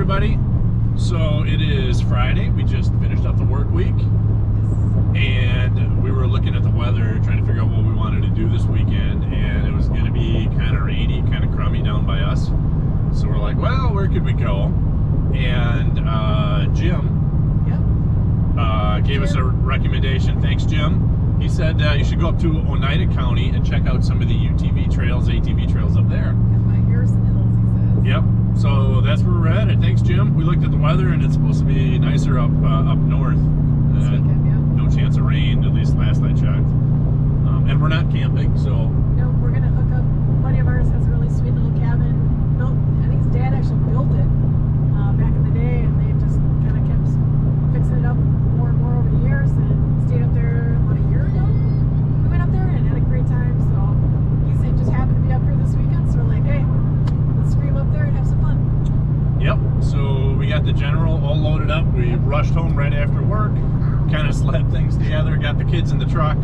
everybody. So it is Friday. We just finished up the work week, and we were looking at the weather, trying to figure out what we wanted to do this weekend, and it was going to be kind of rainy, kind of crummy down by us. So we're like, well, where could we go? And Jim gave us a recommendation. Thanks, Jim. He said you should go up to Oneida County and check out some of the UTV trails, ATV trails up there. Yep. So that's where we're at. Thanks, Jim. We looked at the weather, and it's supposed to be nicer up north. No chance of rain, at least last I checked. And we're not camping, so. No, we're gonna hook up. A buddy of ours has a really sweet little cabin. Built, I think his dad actually built it back in the day, and they just kind of kept fixing it up more and more over the years. And stayed up there about a year ago. We went up there and had a great time. So he said just happened to be up here this weekend. So we're like, hey, let's scream up there and have some fun. Yep, so we got the General all loaded up. We rushed home right after work, kind of slapped things together, got the kids in the truck,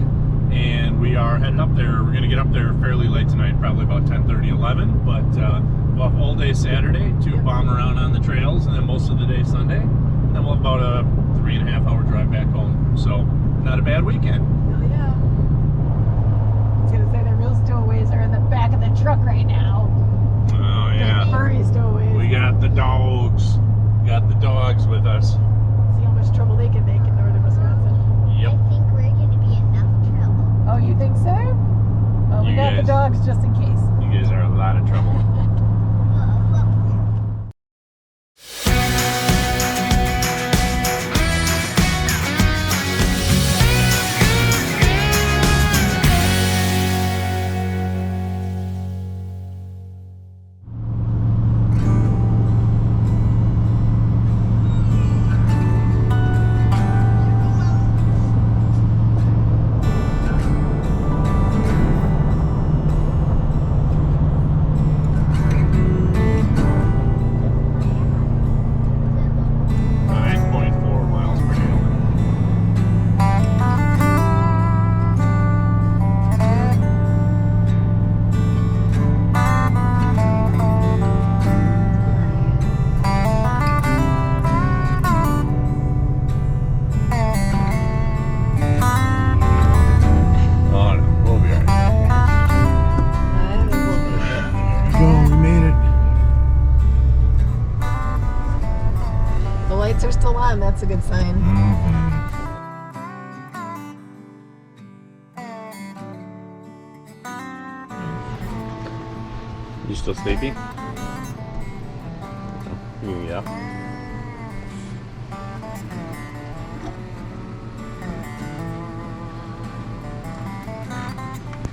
and we are headed up there. We're going to get up there fairly late tonight, probably about 10:30, 11, but we'll have all day Saturday to bomb around on the trails, and then most of the day Sunday, and then we'll have about a 3.5 hour drive back home. So, not a bad weekend. Hell yeah. I was going to say the real stowaways are in the back of the truck right now. Oh, yeah. The furry stowaways. We got the dogs. Got the dogs with us. See how much trouble they can make in northern Wisconsin. Yep. I think we're going to be enough trouble. Oh, you think so? Well, we got the dogs just in case. You guys are a lot of trouble. Are still on, that's a good sign. You still sleepy? Yeah.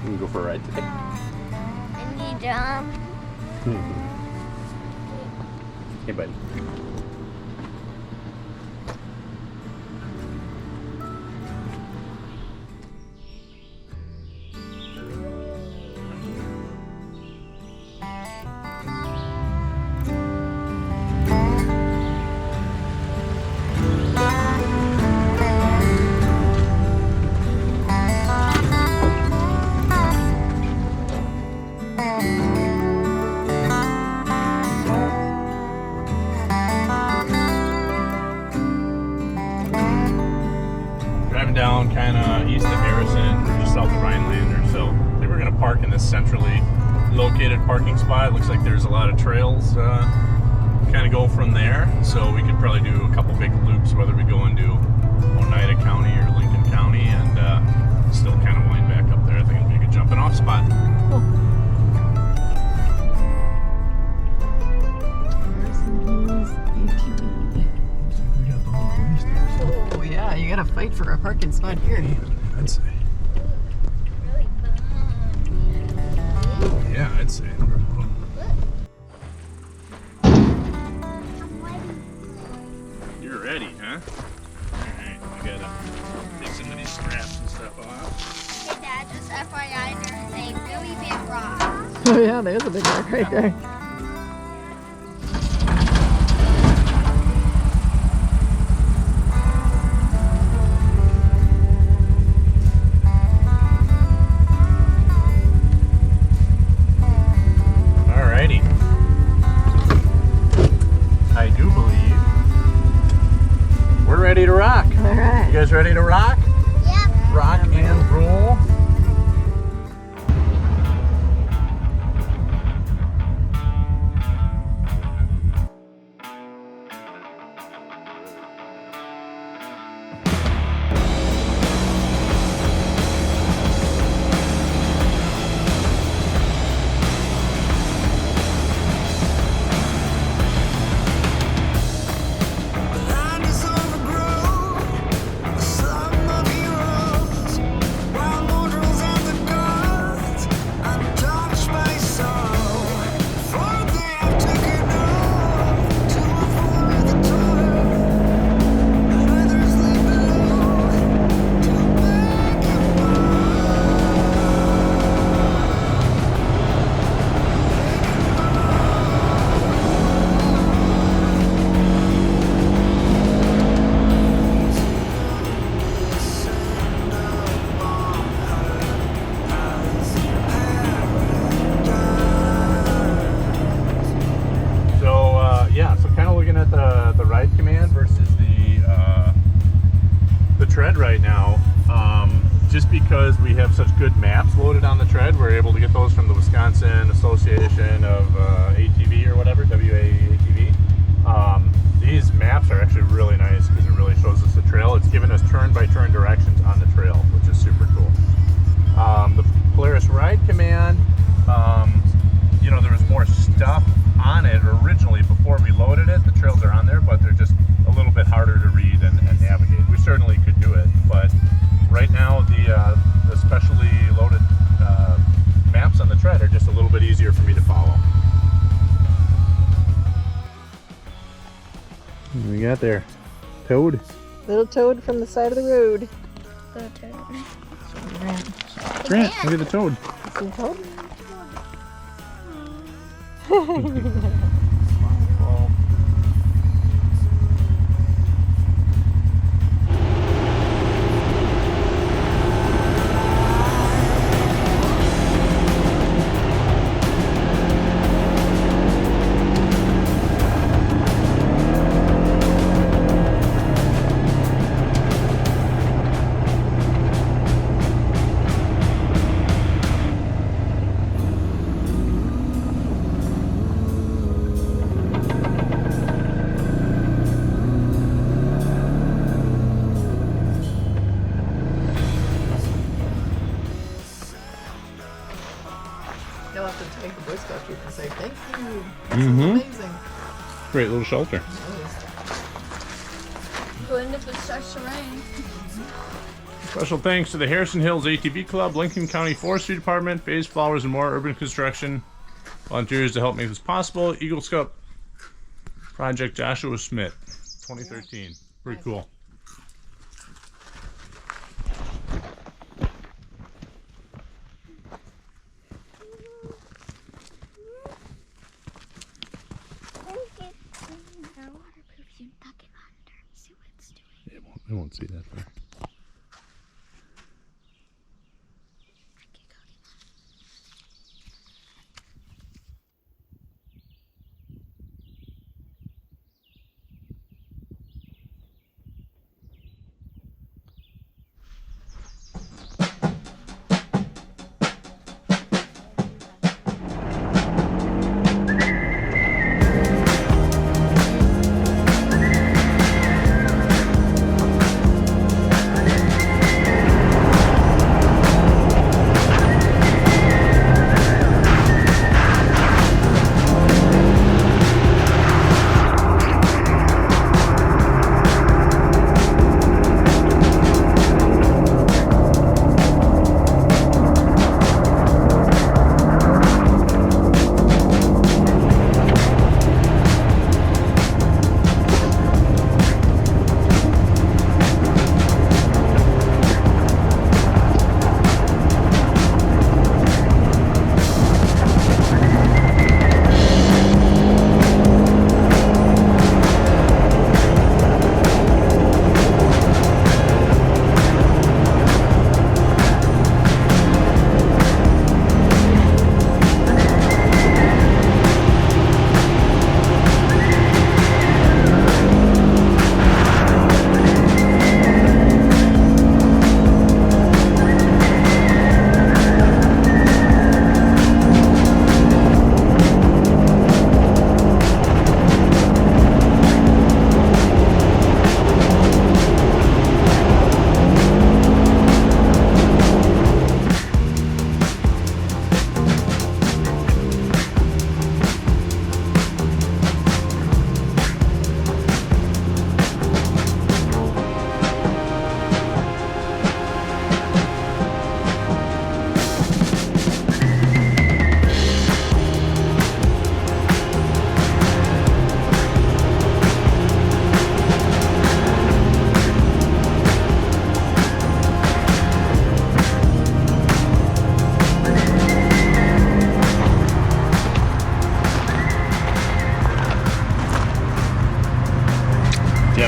You can go for a ride today. I need jump. Hey, buddy. Down kind of east of Harrison, or just south of Rhinelander. So I think we're going to park in this centrally located parking spot. Looks like there's a lot of trails kind of go from there. So we could probably do a couple big loops, whether we go into Oneida County or Lincoln County, and still kind of wind back up there. I think it'll be a good jumping off spot. Cool. Oh yeah, you gotta fight for a parking spot here. I'd say. Really bummed. Yeah, I'd say. You're ready, huh? Alright, we gotta take some of these straps and stuff off. Hey Dad, just FYI, there's a really big rock. Oh yeah, there's a big rock right there. I do believe guys ready to rock? Yep. Rock and roll. Right now, just because we have such good maps loaded on the tread, we're able to get those from the Wisconsin Association of ATV or whatever, WAATV. These maps are actually really nice because it really shows us the trail. It's giving us turn-by-turn directions on the trail, which is super cool. The Polaris Ride Command, you know, there was more stuff on it originally before we loaded it. The trails are on there, but they're just a little bit harder to read and navigate. We certainly could do it, but right now the specially loaded maps on the tread are just a little bit easier for me to follow. What do we got there? Toad? Little toad from the side of the road. Little toad. Grant, look at the toad. Some toad? You'll have to take the Boy Scout troop and say thank you. Mm-hmm. Amazing. Great little shelter. Good if it starts to rain. Special thanks to the Harrison Hills ATV Club, Lincoln County Forestry Department, Phase Flowers and More Urban Construction, volunteers to help make this possible, Eagle Scout Project Joshua Smith, 2013. Pretty cool. It won't see that far.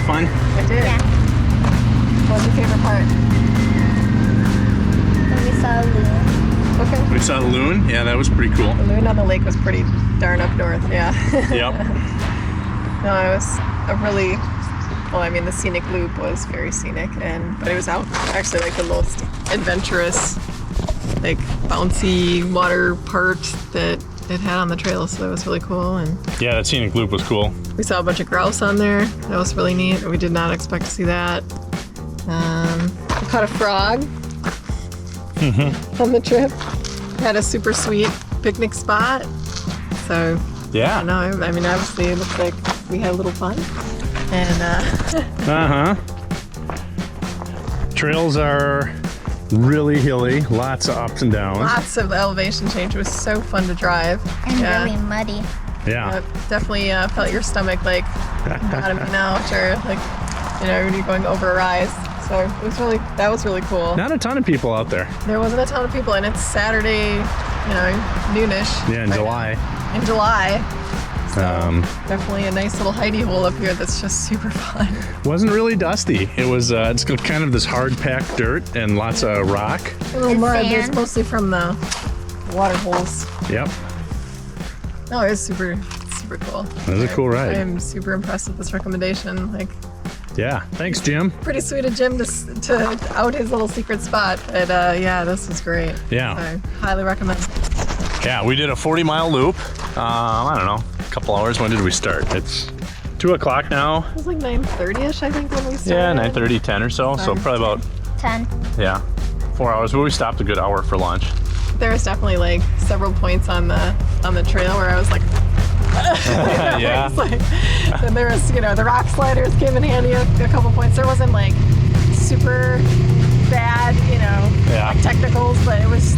have fun? I did. Yeah. What was your favorite part? When we saw a loon. Okay. We saw the loon. Yeah, that was pretty cool. The moon on the lake was pretty darn up north, yeah. Yep. No, it was a really, well, I mean, the scenic loop was very scenic, but it was out actually like the most adventurous, like bouncy water part that it had on the trail, so that was really cool. And Yeah, that scenic loop was cool. we saw a bunch of grouse on there. That was really neat. We did not expect to see that. We caught a frog on the trip. Had a super sweet picnic spot. So I Yeah. don't know. I mean, obviously, it looks like we had a little fun. And Trails are really hilly, lots of ups and downs. lots of elevation change. It was so fun to drive. And Yeah. really muddy. Yeah. Definitely felt your stomach like bottoming out, or like, you know, when you're going over a rise. So it was that was really cool. Not a ton of people out there. There wasn't a ton of people, and it's Saturday, you know, noonish. Yeah, in right July. now. In July. So definitely a nice little hidey hole up here that's just super fun. Wasn't really dusty. It was it's kind of this hard packed dirt and lots of rock. A little And mud, but it's sand. mostly from the water holes. Yep. No, it was super cool. It was a cool ride. I'm super impressed with this recommendation. Like, Yeah. Thanks, Jim. pretty sweet of Jim to out his little secret spot. But yeah, this was great. Yeah. So, highly recommend. Yeah, we did a 40-mile loop. I don't know, a couple hours. When did we start? It's 2 o'clock now. It was like 9:30ish, I think, when we started. Yeah, 9:30, 10 or so. So Fine. probably about, 10. yeah, 4 hours. But we stopped a good hour for lunch. There was definitely like several points on the trail where I was like, Yeah. It's like, then there was, you know, the rock sliders came in handy a couple points. There wasn't like super bad, you know, Yeah. like technicals, but it was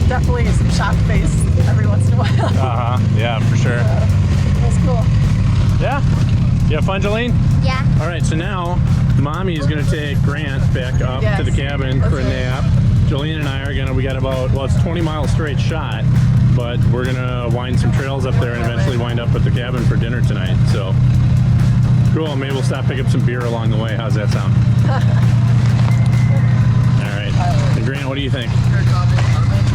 definitely some shock face every once in a while. Uh-huh. Yeah, for sure. It was cool. Yeah. You have fun, Jolene? Yeah. All right, so now Mommy is going to take Grant back up Yes. to the cabin That's for a right. nap. Jolene and I are going to, we got about, well, it's 20 miles straight shot, but we're going to wind some trails up there and eventually wind up at the cabin for dinner tonight. So cool. Maybe we'll stop, pick up some beer along the way. How's that sound? All right. And Grant, what do you think? Your cowboy comment?